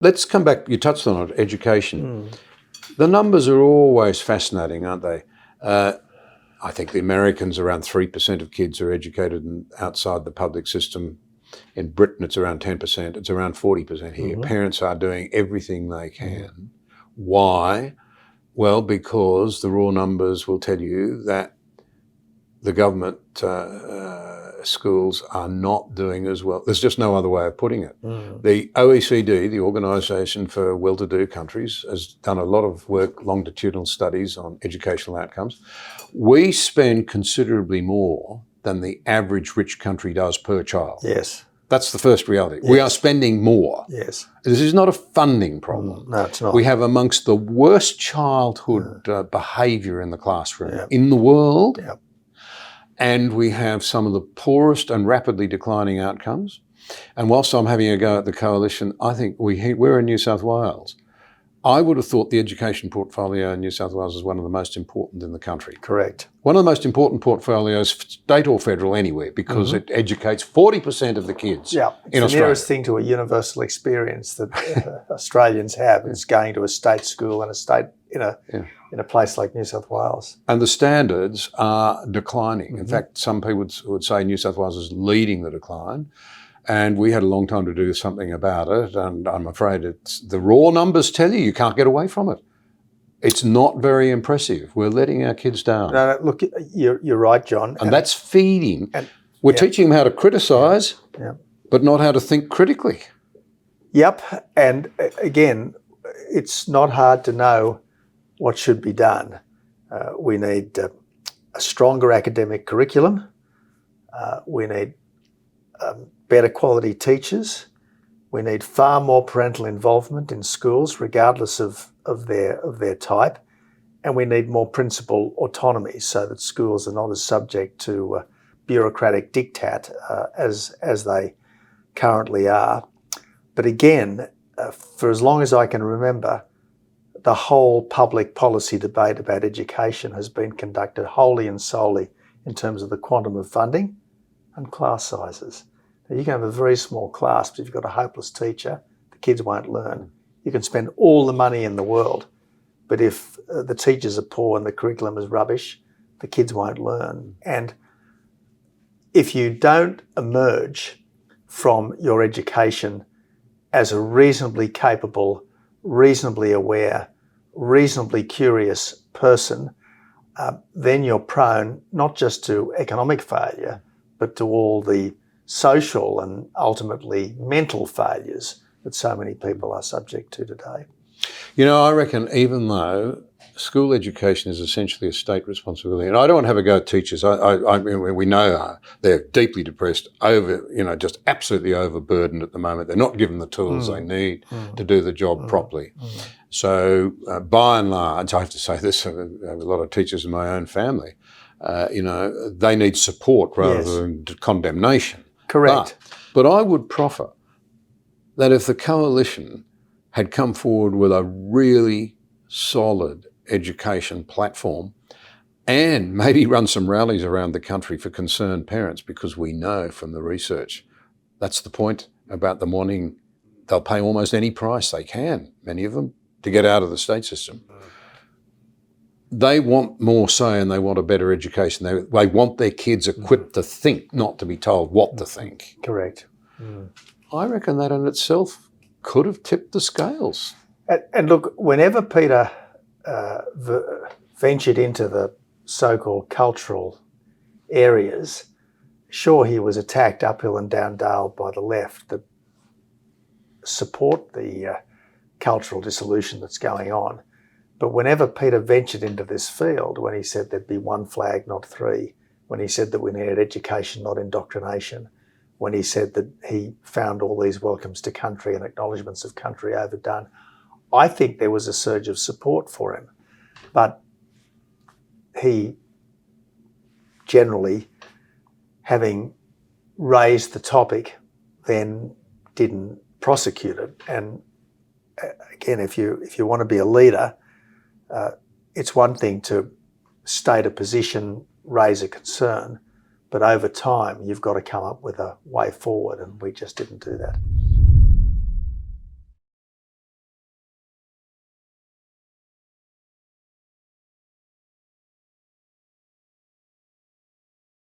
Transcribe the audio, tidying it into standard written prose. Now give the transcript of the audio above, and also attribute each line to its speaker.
Speaker 1: let's come back. You touched on it, education. The numbers are always fascinating, aren't they? I think the Americans, around 3% of kids are educated outside the public system. In Britain, it's around 10%. It's around 40% here. Parents are doing everything they can. Why? Well, because the raw numbers will tell you that the government schools are not doing as well. There's just no other way of putting it. The OECD, the Organisation for Well-to-Do Countries, has done a lot of work, longitudinal studies on educational outcomes. We spend considerably more than the average rich country does per child.
Speaker 2: Yes.
Speaker 1: That's the first reality.
Speaker 2: Yes.
Speaker 1: We are spending more.
Speaker 2: Yes.
Speaker 1: This is not a funding problem.
Speaker 2: No, it's not.
Speaker 1: We have amongst the worst childhood behaviour in the classroom in the world.
Speaker 2: Yep.
Speaker 1: And we have some of the poorest and rapidly declining outcomes. And whilst I'm having a go at the coalition, I think we're in New South Wales. I would have thought the education portfolio in New South Wales is one of the most important in the country.
Speaker 2: Correct.
Speaker 1: One of the most important portfolios, state or federal, anywhere, because it educates 40% of the kids in Australia.
Speaker 2: It's the nearest thing to a universal experience that Australians have is going to a state school in a place like New South Wales.
Speaker 1: And the standards are declining. In fact, some people would say New South Wales is leading the decline. And we had a long time to do something about it. And I'm afraid the raw numbers tell you can't get away from it. It's not very impressive. We're letting our kids down.
Speaker 2: No, look, you're right, John.
Speaker 1: And that's feeding. We're teaching them how to criticise, but not how to think critically.
Speaker 2: Yep. And again, it's not hard to know what should be done. We need a stronger academic curriculum. We need better quality teachers. We need far more parental involvement in schools, regardless of their type. And we need more principal autonomy so that schools are not as subject to bureaucratic diktat as they currently are. But again, for as long as I can remember, the whole public policy debate about education has been conducted wholly and solely in terms of the quantum of funding and class sizes. Now, you can have a very small class, but if you've got a hopeless teacher, the kids won't learn. You can spend all the money in the world, but if the teachers are poor and the curriculum is rubbish, the kids won't learn. And if you don't emerge from your education as a reasonably capable, reasonably aware, reasonably curious person, then you're prone not just to economic failure, but to all the social and ultimately mental failures that so many people are subject to today.
Speaker 1: You know, I reckon even though school education is essentially a state responsibility, and I don't want to have a go at teachers. I mean, we know they're deeply depressed, just absolutely overburdened at the moment. They're not given the tools they need to do the job properly. So by and large, I have to say this, I have a lot of teachers in my own family, they need support rather than condemnation.
Speaker 2: Correct.
Speaker 1: But I would proffer that if the coalition had come forward with a really solid education platform and maybe run some rallies around the country for concerned parents, because we know from the research, that's the point about them wanting, they'll pay almost any price they can, many of them, to get out of the state system. They want more say and they want a better education. They want their kids equipped to think, not to be told what to think.
Speaker 2: Correct.
Speaker 1: I reckon that in itself could have tipped the scales.
Speaker 2: And look, whenever Peter ventured into the so-called cultural areas, sure, he was attacked uphill and down dale by the left that support the cultural dissolution that's going on. But whenever Peter ventured into this field, when he said there'd be one flag, not three, when he said that we needed education, not indoctrination, when he said that he found all these welcomes to country and acknowledgements of country overdone, I think there was a surge of support for him. But he generally, having raised the topic, then didn't prosecute it. And again, if you want to be a leader, it's one thing to state a position, raise a concern, but over time you've got to come up with a way forward, and we just didn't do that.